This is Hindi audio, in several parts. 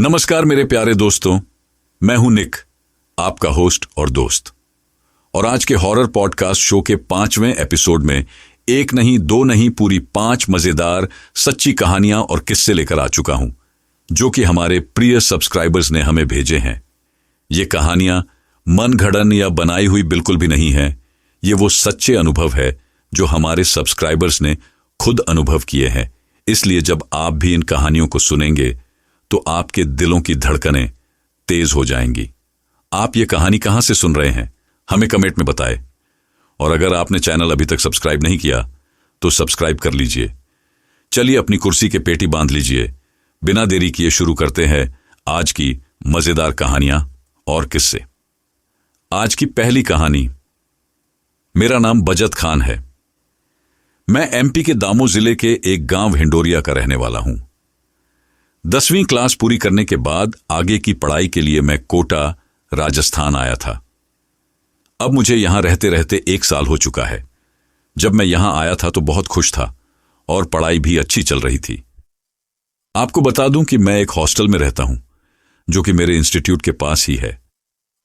नमस्कार मेरे प्यारे दोस्तों, मैं हूं निक, आपका होस्ट और दोस्त। और आज के हॉरर पॉडकास्ट शो के 5वें एपिसोड में एक नहीं, दो नहीं, पूरी 5 मजेदार सच्ची कहानियां और किस्से लेकर आ चुका हूं, जो कि हमारे प्रिय सब्सक्राइबर्स ने हमें भेजे हैं। ये कहानियां मन घड़न या बनाई हुई बिल्कुल भी नहीं है। ये वो सच्चे अनुभव है जो हमारे सब्सक्राइबर्स ने खुद अनुभव किए हैं। इसलिए जब आप भी इन कहानियों को सुनेंगे तो आपके दिलों की धड़कनें तेज हो जाएंगी। आप ये कहानी कहां से सुन रहे हैं, हमें कमेंट में बताएं। और अगर आपने चैनल अभी तक सब्सक्राइब नहीं किया तो सब्सक्राइब कर लीजिए। चलिए अपनी कुर्सी के पेटी बांध लीजिए। बिना देरी किए शुरू करते हैं आज की मजेदार कहानियां और किस्से। आज की पहली कहानी। मेरा नाम बजत खान है। मैं एमपी के दामो जिले के एक गांव हिंडोरिया का रहने वाला हूं। 10वीं क्लास पूरी करने के बाद आगे की पढ़ाई के लिए मैं कोटा, राजस्थान आया था। अब मुझे यहां रहते रहते 1 साल हो चुका है। जब मैं यहां आया था तो बहुत खुश था और पढ़ाई भी अच्छी चल रही थी। आपको बता दूं कि मैं एक हॉस्टल में रहता हूं, जो कि मेरे इंस्टीट्यूट के पास ही है।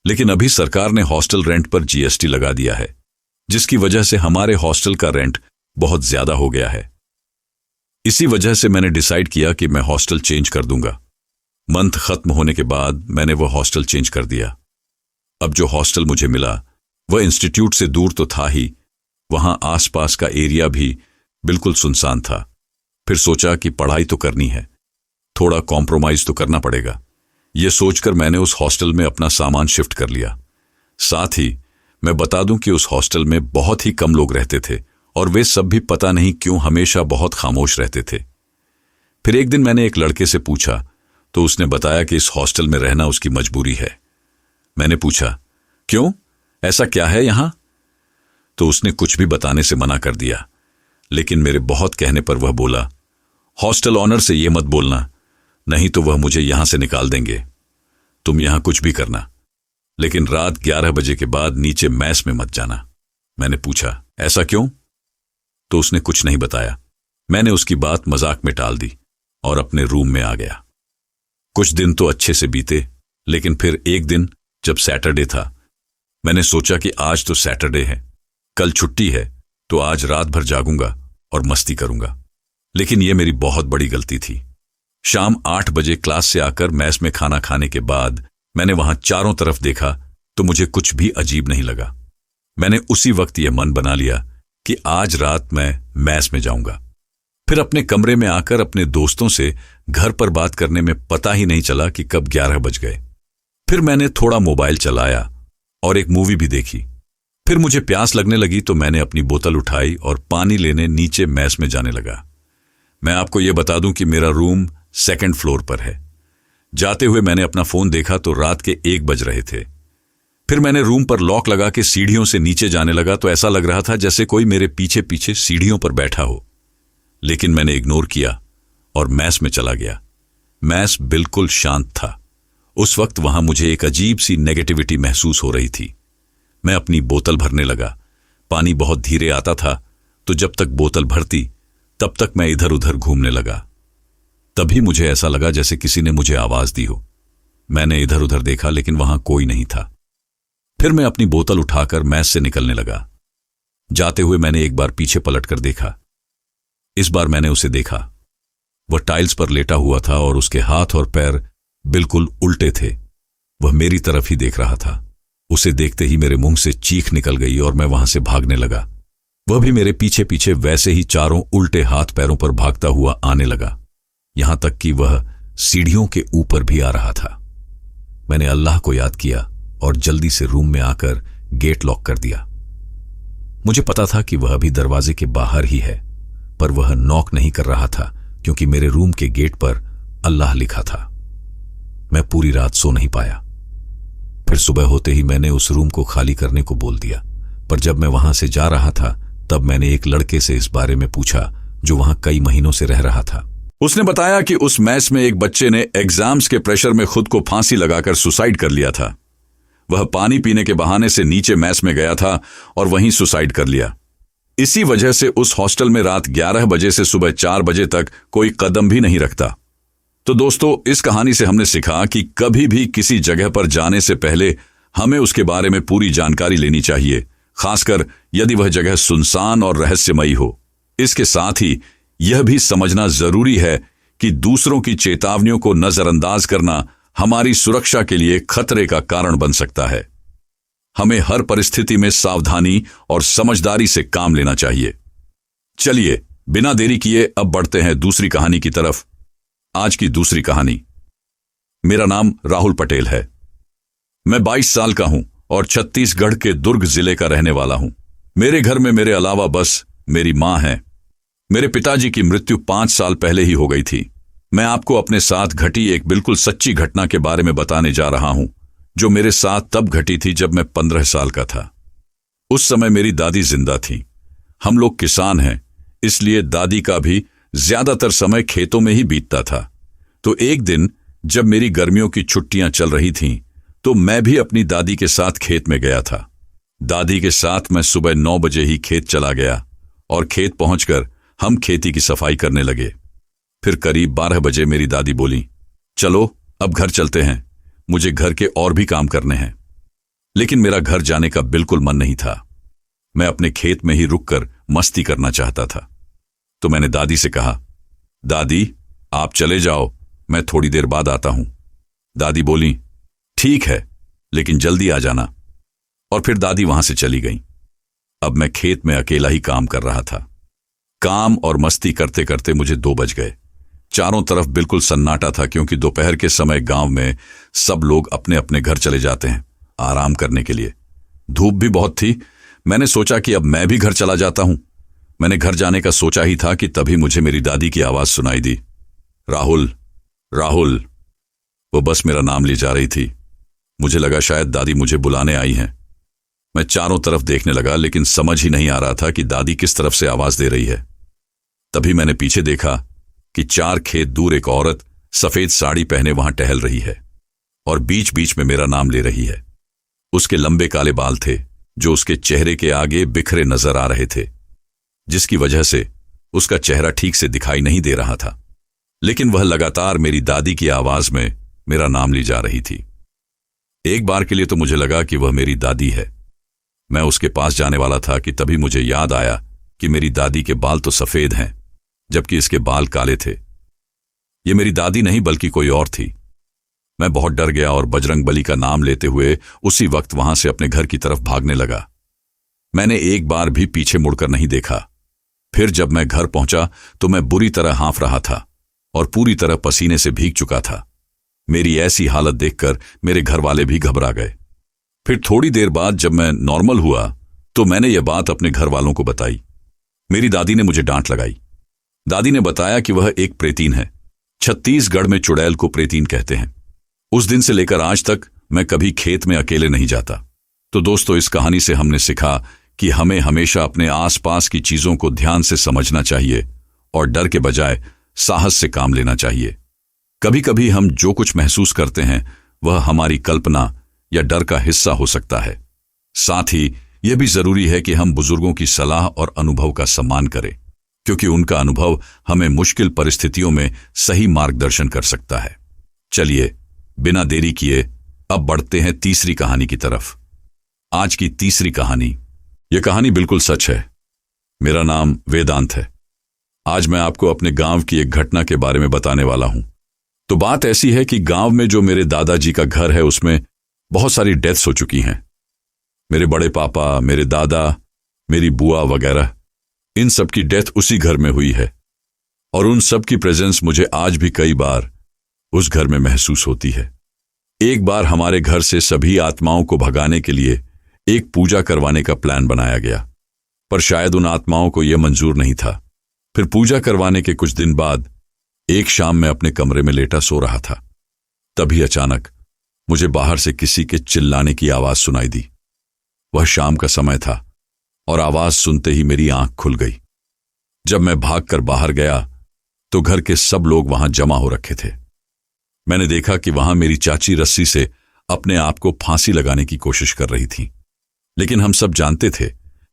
लेकिन अभी सरकार ने हॉस्टल रेंट पर जीएसटी लगा दिया है, जिसकी वजह से हमारे हॉस्टल का रेंट बहुत ज्यादा हो गया है। इसी वजह से मैंने डिसाइड किया कि मैं हॉस्टल चेंज कर दूंगा। मंथ खत्म होने के बाद मैंने वो हॉस्टल चेंज कर दिया। अब जो हॉस्टल मुझे मिला वह इंस्टीट्यूट से दूर तो था ही, वहां आसपास का एरिया भी बिल्कुल सुनसान था। फिर सोचा कि पढ़ाई तो करनी है, थोड़ा कॉम्प्रोमाइज तो करना पड़ेगा। यह सोचकर मैंने उस हॉस्टल में अपना सामान शिफ्ट कर लिया। साथ ही मैं बता दूं कि उस हॉस्टल में बहुत ही कम लोग रहते थे और वे सब भी पता नहीं क्यों हमेशा बहुत खामोश रहते थे। फिर एक दिन मैंने एक लड़के से पूछा तो उसने बताया कि इस हॉस्टल में रहना उसकी मजबूरी है। मैंने पूछा, क्यों, ऐसा क्या है यहां? तो उसने कुछ भी बताने से मना कर दिया। लेकिन मेरे बहुत कहने पर वह बोला, हॉस्टल ऑनर से यह मत बोलना, नहीं तो वह मुझे यहां से निकाल देंगे। तुम यहां कुछ भी करना, लेकिन रात 11 बजे के बाद नीचे मैस में मत जाना। मैंने पूछा, ऐसा क्यों? तो उसने कुछ नहीं बताया। मैंने उसकी बात मजाक में टाल दी और अपने रूम में आ गया। कुछ दिन तो अच्छे से बीते, लेकिन फिर एक दिन जब सैटरडे था, मैंने सोचा कि आज तो सैटरडे है, कल छुट्टी है, तो आज रात भर जागूंगा और मस्ती करूंगा। लेकिन यह मेरी बहुत बड़ी गलती थी। शाम 8 बजे क्लास से आकर मैस में खाना खाने के बाद मैंने वहां चारों तरफ देखा तो मुझे कुछ भी अजीब नहीं लगा। मैंने उसी वक्त यह मन बना लिया कि आज रात मैं मैस में जाऊंगा। फिर अपने कमरे में आकर अपने दोस्तों से घर पर बात करने में पता ही नहीं चला कि कब 11 बज गए। फिर मैंने थोड़ा मोबाइल चलाया और एक मूवी भी देखी। फिर मुझे प्यास लगने लगी तो मैंने अपनी बोतल उठाई और पानी लेने नीचे मैस में जाने लगा। मैं आपको यह बता दूं कि मेरा रूम 2nd फ्लोर पर है। जाते हुए मैंने अपना फोन देखा तो रात के 1 बज रहे थे। फिर मैंने रूम पर लॉक लगा के सीढ़ियों से नीचे जाने लगा तो ऐसा लग रहा था जैसे कोई मेरे पीछे पीछे सीढ़ियों पर बैठा हो। लेकिन मैंने इग्नोर किया और मैस में चला गया। मैस बिल्कुल शांत था। उस वक्त वहां मुझे एक अजीब सी नेगेटिविटी महसूस हो रही थी। मैं अपनी बोतल भरने लगा। पानी बहुत धीरे आता था, तो जब तक बोतल भरती तब तक मैं इधर उधर घूमने लगा। तभी मुझे ऐसा लगा जैसे किसी ने मुझे आवाज दी हो। मैंने इधर उधर देखा लेकिन वहां कोई नहीं था। फिर मैं अपनी बोतल उठाकर मैस से निकलने लगा। जाते हुए मैंने एक बार पीछे पलटकर देखा। इस बार मैंने उसे देखा। वह टाइल्स पर लेटा हुआ था और उसके हाथ और पैर बिल्कुल उल्टे थे। वह मेरी तरफ ही देख रहा था। उसे देखते ही मेरे मुंह से चीख निकल गई और मैं वहां से भागने लगा। वह भी मेरे पीछे पीछे वैसे ही चारों उल्टे हाथ पैरों पर भागता हुआ आने लगा, यहां तक कि वह सीढ़ियों के ऊपर भी आ रहा था। मैंने अल्लाह को याद किया और जल्दी से रूम में आकर गेट लॉक कर दिया। मुझे पता था कि वह अभी दरवाजे के बाहर ही है, पर वह नॉक नहीं कर रहा था क्योंकि मेरे रूम के गेट पर अल्लाह लिखा था। मैं पूरी रात सो नहीं पाया। फिर सुबह होते ही मैंने उस रूम को खाली करने को बोल दिया, पर जब मैं वहां से जा रहा था तब मैंने एक लड़के से इस बारे में पूछा जो वहां कई महीनों से रह रहा था। उसने बताया कि उस मैस में एक बच्चे ने एग्जाम्स के प्रेशर में खुद को फांसी लगाकर सुसाइड कर लिया था। वह पानी पीने के बहाने से नीचे मैस में गया था और वहीं सुसाइड कर लिया। इसी वजह से उस हॉस्टल में रात 11 बजे से सुबह 4 बजे तक कोई कदम भी नहीं रखता। तो दोस्तों, इस कहानी से हमने सीखा कि कभी भी किसी जगह पर जाने से पहले हमें उसके बारे में पूरी जानकारी लेनी चाहिए, खासकर यदि वह जगह सुनसान और रहस्यमयी हो। इसके साथ ही यह भी समझना जरूरी है कि दूसरों की चेतावनियों को नजरअंदाज करना हमारी सुरक्षा के लिए खतरे का कारण बन सकता है। हमें हर परिस्थिति में सावधानी और समझदारी से काम लेना चाहिए। चलिए, बिना देरी किए अब बढ़ते हैं दूसरी कहानी की तरफ। आज की दूसरी कहानी। मेरा नाम राहुल पटेल है। मैं 22 साल का हूं और छत्तीसगढ़ के दुर्ग जिले का रहने वाला हूं। मेरे घर में मेरे अलावा बस मेरी मां है। मेरे पिताजी की मृत्यु 5 साल पहले ही हो गई थी। मैं आपको अपने साथ घटी एक बिल्कुल सच्ची घटना के बारे में बताने जा रहा हूं, जो मेरे साथ तब घटी थी जब मैं 15 साल का था। उस समय मेरी दादी जिंदा थी। हम लोग किसान हैं, इसलिए दादी का भी ज्यादातर समय खेतों में ही बीतता था। तो एक दिन जब मेरी गर्मियों की छुट्टियां चल रही थीं, तो मैं भी अपनी दादी के साथ खेत में गया था। दादी के साथ मैं सुबह 9 बजे ही खेत चला गया और खेत पहुंचकर हम खेती की सफाई करने लगे। फिर करीब 12 बजे मेरी दादी बोली, चलो अब घर चलते हैं, मुझे घर के और भी काम करने हैं। लेकिन मेरा घर जाने का बिल्कुल मन नहीं था। मैं अपने खेत में ही रुककर मस्ती करना चाहता था। तो मैंने दादी से कहा, दादी आप चले जाओ, मैं थोड़ी देर बाद आता हूं। दादी बोली, ठीक है, लेकिन जल्दी आ जाना। और फिर दादी वहां से चली गई। अब मैं खेत में अकेला ही काम कर रहा था। काम और मस्ती करते करते मुझे 2 बज गए। चारों तरफ बिल्कुल सन्नाटा था, क्योंकि दोपहर के समय गांव में सब लोग अपने अपने घर चले जाते हैं आराम करने के लिए। धूप भी बहुत थी। मैंने सोचा कि अब मैं भी घर चला जाता हूं। मैंने घर जाने का सोचा ही था कि तभी मुझे मेरी दादी की आवाज सुनाई दी, राहुल, राहुल। वो बस मेरा नाम ली जा रही थी। मुझे लगा शायद दादी मुझे बुलाने आई हैं। मैं चारों तरफ देखने लगा, लेकिन समझ ही नहीं आ रहा था कि दादी किस तरफ से आवाज दे रही है। तभी मैंने पीछे देखा कि 4 खेत दूर एक औरत सफेद साड़ी पहने वहां टहल रही है और बीच बीच में मेरा नाम ले रही है। उसके लंबे काले बाल थे, जो उसके चेहरे के आगे बिखरे नजर आ रहे थे, जिसकी वजह से उसका चेहरा ठीक से दिखाई नहीं दे रहा था। लेकिन वह लगातार मेरी दादी की आवाज में मेरा नाम ली जा रही थी। एक बार के लिए तो मुझे लगा कि वह मेरी दादी है। मैं उसके पास जाने वाला था कि तभी मुझे याद आया कि मेरी दादी के बाल तो सफेद हैं, जबकि इसके बाल काले थे। ये मेरी दादी नहीं बल्कि कोई और थी। मैं बहुत डर गया और बजरंगबली का नाम लेते हुए उसी वक्त वहां से अपने घर की तरफ भागने लगा। मैंने एक बार भी पीछे मुड़कर नहीं देखा। फिर जब मैं घर पहुंचा तो मैं बुरी तरह हाँफ रहा था और पूरी तरह पसीने से भीग चुका था। मेरी ऐसी हालत देखकर मेरे घर वाले भी घबरा गए। फिर थोड़ी देर बाद जब मैं नॉर्मल हुआ तो मैंने यह बात अपने घर वालों को बताई। मेरी दादी ने मुझे डांट लगाई। दादी ने बताया कि वह एक प्रेतीन है। छत्तीसगढ़ में चुड़ैल को प्रेतीन कहते हैं। उस दिन से लेकर आज तक मैं कभी खेत में अकेले नहीं जाता। तो दोस्तों, इस कहानी से हमने सीखा कि हमें हमेशा अपने आसपास की चीजों को ध्यान से समझना चाहिए और डर के बजाय साहस से काम लेना चाहिए। कभी कभी हम जो कुछ महसूस करते हैं वह हमारी कल्पना या डर का हिस्सा हो सकता है। साथ ही यह भी जरूरी है कि हम बुजुर्गों की सलाह और अनुभव का सम्मान करें, क्योंकि उनका अनुभव हमें मुश्किल परिस्थितियों में सही मार्गदर्शन कर सकता है। चलिए, बिना देरी किए अब बढ़ते हैं तीसरी कहानी की तरफ। आज की तीसरी कहानी। यह कहानी बिल्कुल सच है। मेरा नाम वेदांत है। आज मैं आपको अपने गांव की एक घटना के बारे में बताने वाला हूं। तो बात ऐसी है कि गांव में जो मेरे दादाजी का घर है उसमें बहुत सारी डेथ्स हो चुकी हैं। मेरे बड़े पापा, मेरे दादा, मेरी बुआ वगैरह, इन सब की डेथ उसी घर में हुई है और उन सब की प्रेजेंस मुझे आज भी कई बार उस घर में महसूस होती है। एक बार हमारे घर से सभी आत्माओं को भगाने के लिए एक पूजा करवाने का प्लान बनाया गया, पर शायद उन आत्माओं को यह मंजूर नहीं था। फिर पूजा करवाने के कुछ दिन बाद एक शाम मैं अपने कमरे में लेटा सो रहा था। तभी अचानक मुझे बाहर से किसी के चिल्लाने की आवाज सुनाई दी। वह शाम का समय था और आवाज सुनते ही मेरी आंख खुल गई। जब मैं भागकर बाहर गया तो घर के सब लोग वहां जमा हो रखे थे। मैंने देखा कि वहां मेरी चाची रस्सी से अपने आप को फांसी लगाने की कोशिश कर रही थी, लेकिन हम सब जानते थे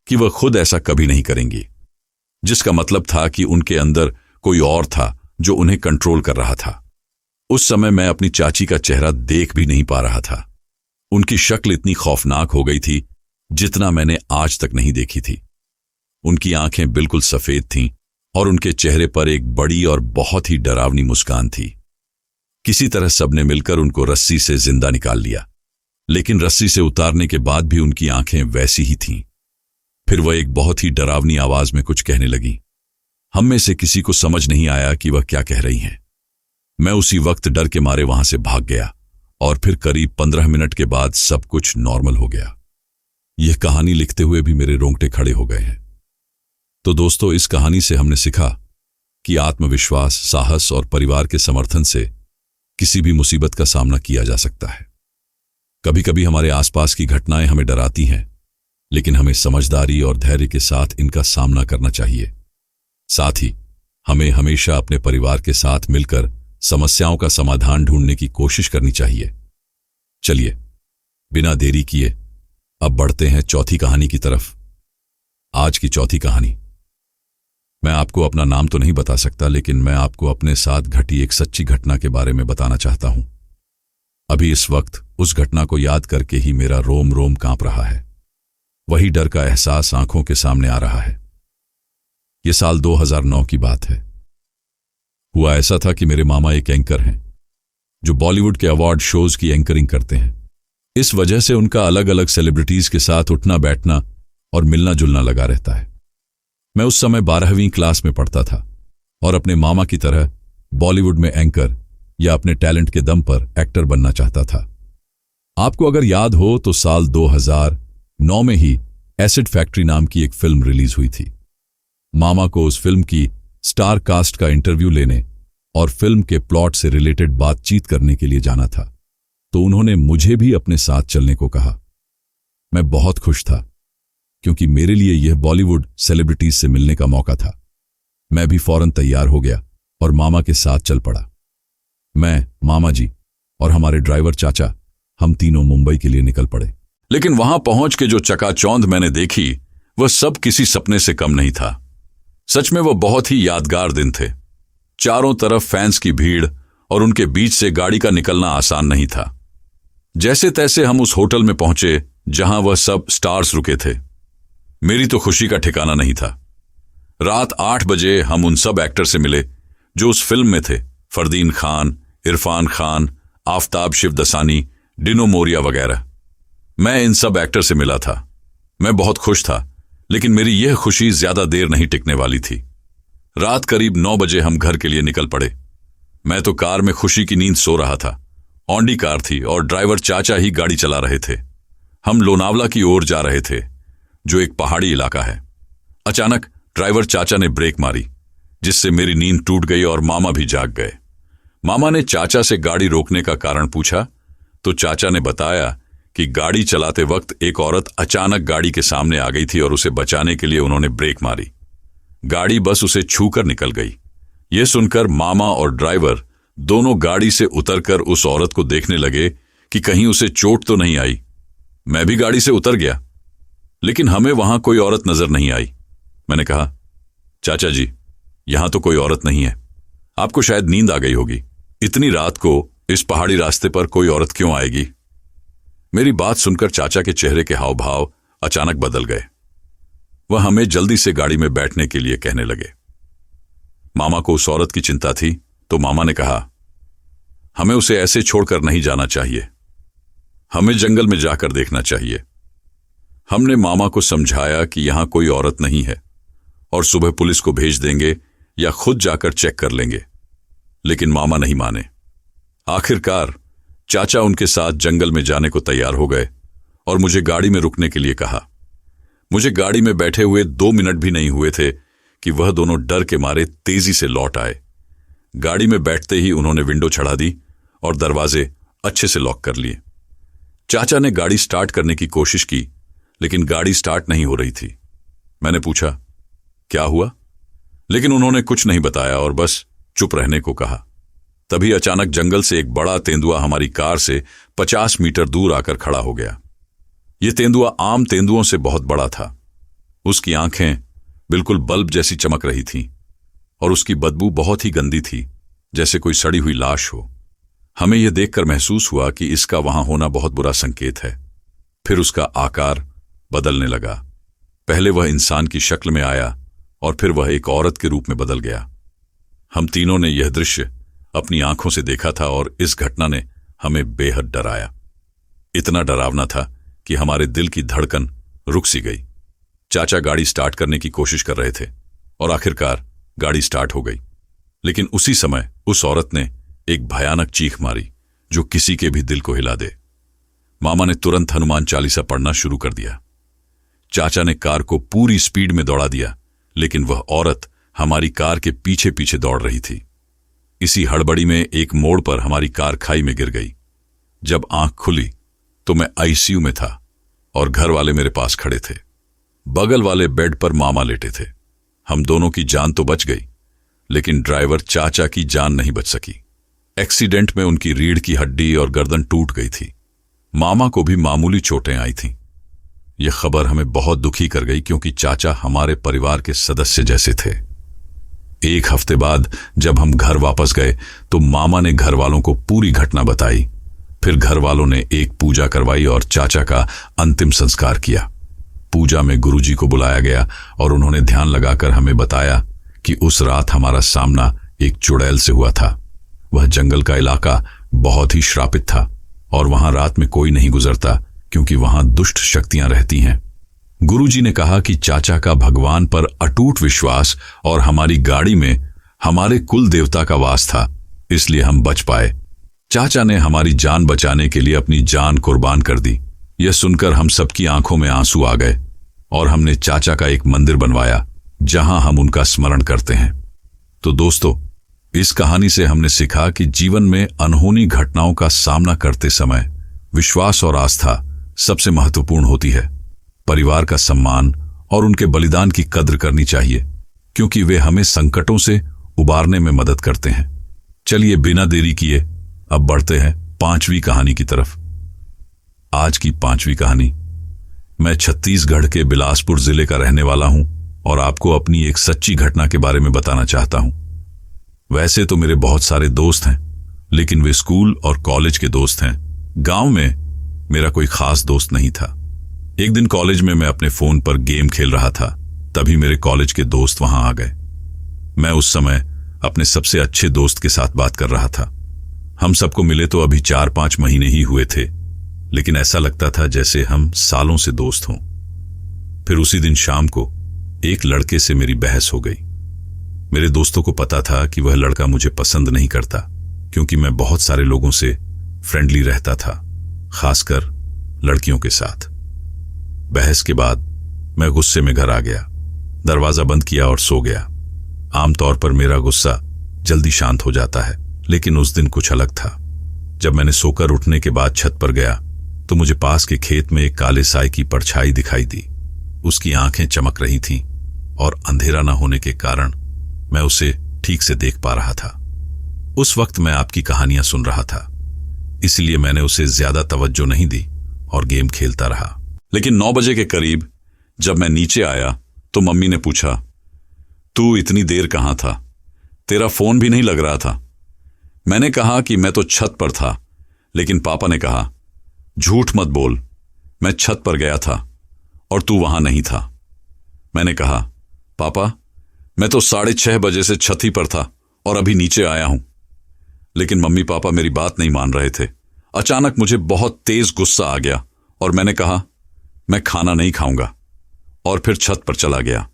कि वह खुद ऐसा कभी नहीं करेंगी, जिसका मतलब था कि उनके अंदर कोई और था जो उन्हें कंट्रोल कर रहा था। उस समय मैं अपनी चाची का चेहरा देख भी नहीं पा रहा था। उनकी शक्ल इतनी खौफनाक हो गई थी जितना मैंने आज तक नहीं देखी थी। उनकी आंखें बिल्कुल सफेद थीं और उनके चेहरे पर एक बड़ी और बहुत ही डरावनी मुस्कान थी। किसी तरह सबने मिलकर उनको रस्सी से जिंदा निकाल लिया, लेकिन रस्सी से उतारने के बाद भी उनकी आंखें वैसी ही थीं। फिर वह एक बहुत ही डरावनी आवाज में कुछ कहने लगी। हम में से किसी को समझ नहीं आया कि वह क्या कह रही हैं। मैं उसी वक्त डर के मारे वहां से भाग गया और फिर करीब 15 मिनट के बाद सब कुछ नॉर्मल हो गया। यह कहानी लिखते हुए भी मेरे रोंगटे खड़े हो गए हैं। तो दोस्तों, इस कहानी से हमने सीखा कि आत्मविश्वास, साहस और परिवार के समर्थन से किसी भी मुसीबत का सामना किया जा सकता है। कभी कभी हमारे आसपास की घटनाएं हमें डराती हैं, लेकिन हमें समझदारी और धैर्य के साथ इनका सामना करना चाहिए। साथ ही हमें हमेशा अपने परिवार के साथ मिलकर समस्याओं का समाधान ढूंढने की कोशिश करनी चाहिए। चलिए, बिना देरी किए अब बढ़ते हैं चौथी कहानी की तरफ। आज की चौथी कहानी, मैं आपको अपना नाम तो नहीं बता सकता, लेकिन मैं आपको अपने साथ घटी एक सच्ची घटना के बारे में बताना चाहता हूं। अभी इस वक्त उस घटना को याद करके ही मेरा रोम रोम कांप रहा है। वही डर का एहसास आंखों के सामने आ रहा है। यह साल 2009 की बात है। हुआ ऐसा था कि मेरे मामा एक एंकर हैं जो बॉलीवुड के अवार्ड शोज की एंकरिंग करते हैं। इस वजह से उनका अलग अलग सेलिब्रिटीज के साथ उठना बैठना और मिलना जुलना लगा रहता है। मैं उस समय 12वीं क्लास में पढ़ता था और अपने मामा की तरह बॉलीवुड में एंकर या अपने टैलेंट के दम पर एक्टर बनना चाहता था। आपको अगर याद हो तो साल 2009 में ही एसिड फैक्ट्री नाम की एक फिल्म रिलीज हुई थी। मामा को उस फिल्म की स्टार कास्ट का इंटरव्यू लेने और फिल्म के प्लॉट से रिलेटेड बातचीत करने के लिए जाना था, तो उन्होंने मुझे भी अपने साथ चलने को कहा। मैं बहुत खुश था क्योंकि मेरे लिए यह बॉलीवुड सेलिब्रिटीज से मिलने का मौका था। मैं भी फौरन तैयार हो गया और मामा के साथ चल पड़ा। मैं, मामा जी और हमारे ड्राइवर चाचा, हम तीनों मुंबई के लिए निकल पड़े। लेकिन वहां पहुंच के जो चकाचौंध मैंने देखी वह सब किसी सपने से कम नहीं था। सच में वह बहुत ही यादगार दिन थे। चारों तरफ फैंस की भीड़ और उनके बीच से गाड़ी का निकलना आसान नहीं था। जैसे तैसे हम उस होटल में पहुंचे जहां वह सब स्टार्स रुके थे। मेरी तो खुशी का ठिकाना नहीं था। रात 8 बजे हम उन सब एक्टर से मिले जो उस फिल्म में थे। फरदीन खान, इरफान खान, आफताब शिवदसानी, डिनो मोरिया वगैरह। मैं इन सब एक्टर से मिला था। मैं बहुत खुश था, लेकिन मेरी यह खुशी ज्यादा देर नहीं टिकने वाली थी। रात करीब 9 बजे हम घर के लिए निकल पड़े। मैं तो कार में खुशी की नींद सो रहा था। ऑन्डी कार थी और ड्राइवर चाचा ही गाड़ी चला रहे थे। हम लोनावला की ओर जा रहे थे, जो एक पहाड़ी इलाका है। अचानक ड्राइवर चाचा ने ब्रेक मारी, जिससे मेरी नींद टूट गई और मामा भी जाग गए। मामा ने चाचा से गाड़ी रोकने का कारण पूछा तो चाचा ने बताया कि गाड़ी चलाते वक्त एक औरत अचानक गाड़ी के सामने आ गई थी और उसे बचाने के लिए उन्होंने ब्रेक मारी। गाड़ी बस उसे छूकर निकल गई। यह सुनकर मामा और ड्राइवर दोनों गाड़ी से उतरकर उस औरत को देखने लगे कि कहीं उसे चोट तो नहीं आई। मैं भी गाड़ी से उतर गया, लेकिन हमें वहां कोई औरत नजर नहीं आई। मैंने कहा, चाचा जी, यहां तो कोई औरत नहीं है। आपको शायद नींद आ गई होगी। इतनी रात को इस पहाड़ी रास्ते पर कोई औरत क्यों आएगी? मेरी बात सुनकर चाचा के चेहरे के हाव भाव अचानक बदल गए। वह हमें जल्दी से गाड़ी में बैठने के लिए कहने लगे। मामा को उस औरत की चिंता थी, तो मामा ने कहा, हमें उसे ऐसे छोड़कर नहीं जाना चाहिए। हमें जंगल में जाकर देखना चाहिए। हमने मामा को समझाया कि यहां कोई औरत नहीं है और सुबह पुलिस को भेज देंगे या खुद जाकर चेक कर लेंगे, लेकिन मामा नहीं माने। आखिरकार चाचा उनके साथ जंगल में जाने को तैयार हो गए और मुझे गाड़ी में रुकने के लिए कहा। मुझे गाड़ी में बैठे हुए 2 मिनट भी नहीं हुए थे कि वह दोनों डर के मारे तेजी से लौट आए। गाड़ी में बैठते ही उन्होंने विंडो चढ़ा दी और दरवाजे अच्छे से लॉक कर लिए। चाचा ने गाड़ी स्टार्ट करने की कोशिश की, लेकिन गाड़ी स्टार्ट नहीं हो रही थी। मैंने पूछा, क्या हुआ? लेकिन उन्होंने कुछ नहीं बताया और बस चुप रहने को कहा। तभी अचानक जंगल से एक बड़ा तेंदुआ हमारी कार से 50 मीटर दूर आकर खड़ा हो गया। यह तेंदुआ आम तेंदुओं से बहुत बड़ा था। उसकी आंखें बिल्कुल बल्ब जैसी चमक रही थीं और उसकी बदबू बहुत ही गंदी थी, जैसे कोई सड़ी हुई लाश हो। हमें यह देखकर महसूस हुआ कि इसका वहां होना बहुत बुरा संकेत है। फिर उसका आकार बदलने लगा। पहले वह इंसान की शक्ल में आया और फिर वह एक औरत के रूप में बदल गया। हम तीनों ने यह दृश्य अपनी आंखों से देखा था और इस घटना ने हमें बेहद डराया। इतना डरावना था कि हमारे दिल की धड़कन रुक सी गई। चाचा गाड़ी स्टार्ट करने की कोशिश कर रहे थे और आखिरकार गाड़ी स्टार्ट हो गई। लेकिन उसी समय उस औरत ने एक भयानक चीख मारी जो किसी के भी दिल को हिला दे। मामा ने तुरंत हनुमान चालीसा पढ़ना शुरू कर दिया। चाचा ने कार को पूरी स्पीड में दौड़ा दिया, लेकिन वह औरत हमारी कार के पीछे पीछे दौड़ रही थी। इसी हड़बड़ी में एक मोड़ पर हमारी कार खाई में गिर गई। जब आंख खुली तो मैं आईसीयू में था और घर वाले मेरे पास खड़े थे। बगल वाले बेड पर मामा लेटे थे। हम दोनों की जान तो बच गई, लेकिन ड्राइवर चाचा की जान नहीं बच सकी। एक्सीडेंट में उनकी रीढ़ की हड्डी और गर्दन टूट गई थी। मामा को भी मामूली चोटें आई थीं। यह खबर हमें बहुत दुखी कर गई, क्योंकि चाचा हमारे परिवार के सदस्य जैसे थे। एक हफ्ते बाद जब हम घर वापस गए तो मामा ने घर वालों को पूरी घटना बताई। फिर घर वालों ने एक पूजा करवाई और चाचा का अंतिम संस्कार किया। पूजा में गुरुजी को बुलाया गया और उन्होंने ध्यान लगाकर हमें बताया कि उस रात हमारा सामना एक चुड़ैल से हुआ था। वह जंगल का इलाका बहुत ही श्रापित था और वहां रात में कोई नहीं गुजरता, क्योंकि वहां दुष्ट शक्तियां रहती हैं। गुरुजी ने कहा कि चाचा का भगवान पर अटूट विश्वास और हमारी गाड़ी में हमारे कुल देवता का वास था, इसलिए हम बच पाए। चाचा ने हमारी जान बचाने के लिए अपनी जान कुर्बान कर दी। यह सुनकर हम सबकी आंखों में आंसू आ गए और हमने चाचा का एक मंदिर बनवाया जहां हम उनका स्मरण करते हैं। तो दोस्तों, इस कहानी से हमने सीखा कि जीवन में अनहोनी घटनाओं का सामना करते समय विश्वास और आस्था सबसे महत्वपूर्ण होती है। परिवार का सम्मान और उनके बलिदान की कद्र करनी चाहिए, क्योंकि वे हमें संकटों से उबारने में मदद करते हैं। चलिए बिना देरी किए अब बढ़ते हैं 5वीं कहानी की तरफ। आज की 5वीं कहानी। मैं छत्तीसगढ़ के बिलासपुर जिले का रहने वाला हूं और आपको अपनी एक सच्ची घटना के बारे में बताना चाहता हूं। वैसे तो मेरे बहुत सारे दोस्त हैं, लेकिन वे स्कूल और कॉलेज के दोस्त हैं। गांव में मेरा कोई खास दोस्त नहीं था। एक दिन कॉलेज में मैं अपने फोन पर गेम खेल रहा था, तभी मेरे कॉलेज के दोस्त वहां आ गए। मैं उस समय अपने सबसे अच्छे दोस्त के साथ बात कर रहा था। हम सबको मिले तो अभी 4-5 महीने ही हुए थे, लेकिन ऐसा लगता था जैसे हम सालों से दोस्त हों। फिर उसी दिन शाम को एक लड़के से मेरी बहस हो गई। मेरे दोस्तों को पता था कि वह लड़का मुझे पसंद नहीं करता, क्योंकि मैं बहुत सारे लोगों से फ्रेंडली रहता था, खासकर लड़कियों के साथ। बहस के बाद मैं गुस्से में घर आ गया, दरवाजा बंद किया और सो गया। आमतौर पर मेरा गुस्सा जल्दी शांत हो जाता है, लेकिन उस दिन कुछ अलग था। जब मैंने सोकर उठने के बाद छत पर गया तो मुझे पास के खेत में एक काले साए की परछाई दिखाई दी। उसकी आंखें चमक रही थीं और अंधेरा न होने के कारण मैं उसे ठीक से देख पा रहा था। उस वक्त मैं आपकी कहानियां सुन रहा था, इसलिए मैंने उसे ज्यादा तवज्जो नहीं दी और गेम खेलता रहा। लेकिन 9 बजे के करीब जब मैं नीचे आया तो मम्मी ने पूछा, तू इतनी देर कहां था? तेरा फोन भी नहीं लग रहा था। मैंने कहा कि मैं तो छत पर था, लेकिन पापा ने कहा, झूठ मत बोल, मैं छत पर गया था और तू वहां नहीं था। मैंने कहा, पापा मैं तो 6:30 बजे से छत ही पर था और अभी नीचे आया हूं। लेकिन मम्मी पापा मेरी बात नहीं मान रहे थे। अचानक मुझे बहुत तेज गुस्सा आ गया और मैंने कहा, मैं खाना नहीं खाऊंगा, और फिर छत पर चला गया।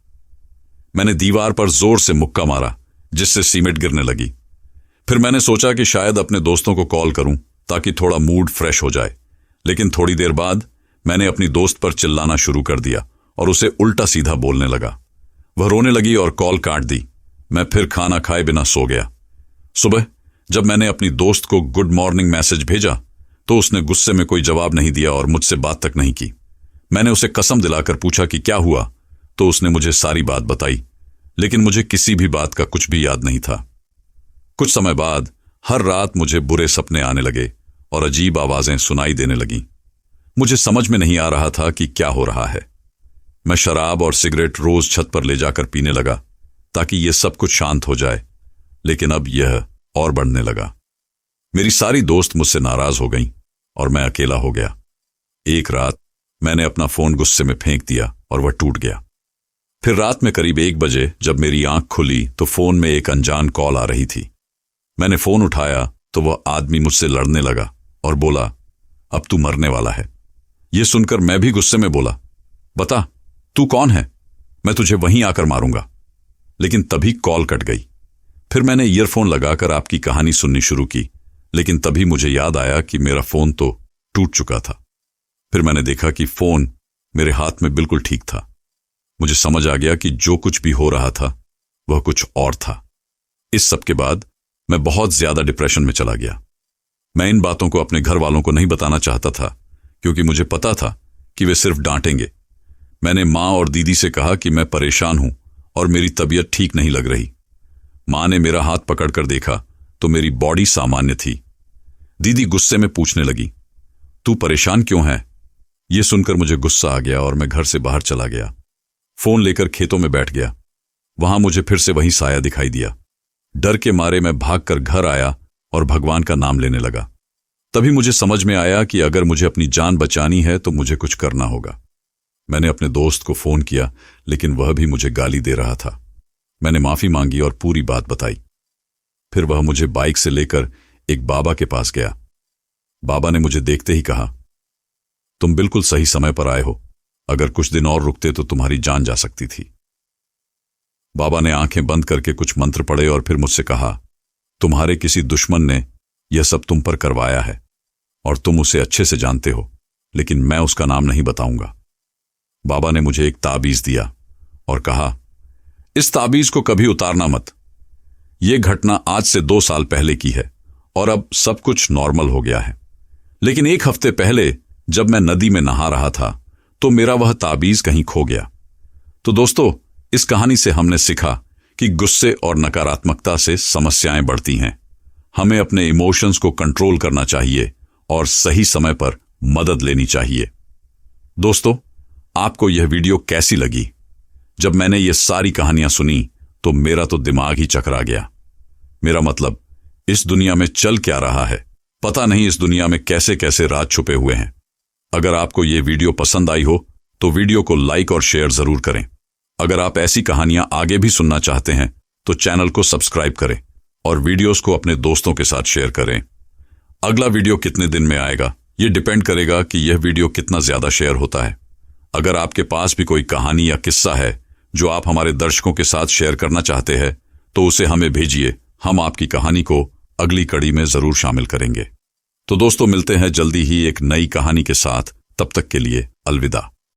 मैंने दीवार पर जोर से मुक्का मारा, जिससे सीमेंट गिरने लगी। फिर मैंने सोचा कि शायद अपने दोस्तों को कॉल करूं ताकि थोड़ा मूड फ्रेश हो जाए। लेकिन थोड़ी देर बाद मैंने अपनी दोस्त पर चिल्लाना शुरू कर दिया और उसे उल्टा सीधा बोलने लगा। वह रोने लगी और कॉल काट दी। मैं फिर खाना खाए बिना सो गया। सुबह जब मैंने अपनी दोस्त को गुड मॉर्निंग मैसेज भेजा तो उसने गुस्से में कोई जवाब नहीं दिया और मुझसे बात तक नहीं की। मैंने उसे कसम दिलाकर पूछा कि क्या हुआ, तो उसने मुझे सारी बात बताई, लेकिन मुझे किसी भी बात का कुछ भी याद नहीं था। कुछ समय बाद हर रात मुझे बुरे सपने आने लगे और अजीब आवाजें सुनाई देने लगीं। मुझे समझ में नहीं आ रहा था कि क्या हो रहा है। मैं शराब और सिगरेट रोज छत पर ले जाकर पीने लगा ताकि यह सब कुछ शांत हो जाए, लेकिन अब यह और बढ़ने लगा। मेरी सारी दोस्त मुझसे नाराज हो गईं और मैं अकेला हो गया। एक रात मैंने अपना फोन गुस्से में फेंक दिया और वह टूट गया। फिर रात में करीब 1 बजे जब मेरी आंख खुली तो फोन में एक अनजान कॉल आ रही थी। मैंने फोन उठाया तो वह आदमी मुझसे लड़ने लगा और बोला, अब तू मरने वाला है। यह सुनकर मैं भी गुस्से में बोला, बता तू कौन है, मैं तुझे वहीं आकर मारूंगा। लेकिन तभी कॉल कट गई। फिर मैंने ईयरफोन लगाकर आपकी कहानी सुननी शुरू की, लेकिन तभी मुझे याद आया कि मेरा फोन तो टूट चुका था। फिर मैंने देखा कि फोन मेरे हाथ में बिल्कुल ठीक था। मुझे समझ आ गया कि जो कुछ भी हो रहा था वह कुछ और था। इस सब के बाद मैं बहुत ज्यादा डिप्रेशन में चला गया। मैं इन बातों को अपने घर वालों को नहीं बताना चाहता था, क्योंकि मुझे पता था कि वे सिर्फ डांटेंगे। मैंने माँ और दीदी से कहा कि मैं परेशान हूं और मेरी तबीयत ठीक नहीं लग रही। माँ ने मेरा हाथ पकड़कर देखा तो मेरी बॉडी सामान्य थी। दीदी गुस्से में पूछने लगी, तू परेशान क्यों है? यह सुनकर मुझे गुस्सा आ गया और मैं घर से बाहर चला गया। फोन लेकर खेतों में बैठ गया। वहां मुझे फिर से वही साया दिखाई दिया। डर के मारे मैं भागकर घर आया और भगवान का नाम लेने लगा। तभी मुझे समझ में आया कि अगर मुझे अपनी जान बचानी है तो मुझे कुछ करना होगा। मैंने अपने दोस्त को फोन किया, लेकिन वह भी मुझे गाली दे रहा था। मैंने माफी मांगी और पूरी बात बताई। फिर वह मुझे बाइक से लेकर एक बाबा के पास गया। बाबा ने मुझे देखते ही कहा, तुम बिल्कुल सही समय पर आए हो। अगर कुछ दिन और रुकते तो तुम्हारी जान जा सकती थी। बाबा ने आंखें बंद करके कुछ मंत्र पढ़े और फिर मुझसे कहा, तुम्हारे किसी दुश्मन ने यह सब तुम पर करवाया है और तुम उसे अच्छे से जानते हो, लेकिन मैं उसका नाम नहीं बताऊंगा। बाबा ने मुझे एक ताबीज दिया और कहा, इस ताबीज को कभी उतारना मत। यह घटना आज से 2 साल पहले की है और अब सब कुछ नॉर्मल हो गया है। लेकिन 1 हफ्ते पहले जब मैं नदी में नहा रहा था तो मेरा वह ताबीज कहीं खो गया। तो दोस्तों, इस कहानी से हमने सीखा कि गुस्से और नकारात्मकता से समस्याएं बढ़ती हैं। हमें अपने इमोशंस को कंट्रोल करना चाहिए और सही समय पर मदद लेनी चाहिए। दोस्तों, आपको यह वीडियो कैसी लगी? जब मैंने ये सारी कहानियां सुनी तो मेरा तो दिमाग ही चकरा गया। मेरा मतलब, इस दुनिया में चल क्या रहा है, पता नहीं इस दुनिया में कैसे कैसे राज छुपे हुए हैं। अगर आपको ये वीडियो पसंद आई हो तो वीडियो को लाइक और शेयर जरूर करें। अगर आप ऐसी कहानियां आगे भी सुनना चाहते हैं तो चैनल को सब्सक्राइब करें और वीडियोस को अपने दोस्तों के साथ शेयर करें। अगला वीडियो कितने दिन में आएगा ये डिपेंड करेगा कि यह वीडियो कितना ज्यादा शेयर होता है। अगर आपके पास भी कोई कहानी या किस्सा है जो आप हमारे दर्शकों के साथ शेयर करना चाहते हैं तो उसे हमें भेजिए। हम आपकी कहानी को अगली कड़ी में जरूर शामिल करेंगे। तो दोस्तों, मिलते हैं जल्दी ही एक नई कहानी के साथ। तब तक के लिए अलविदा।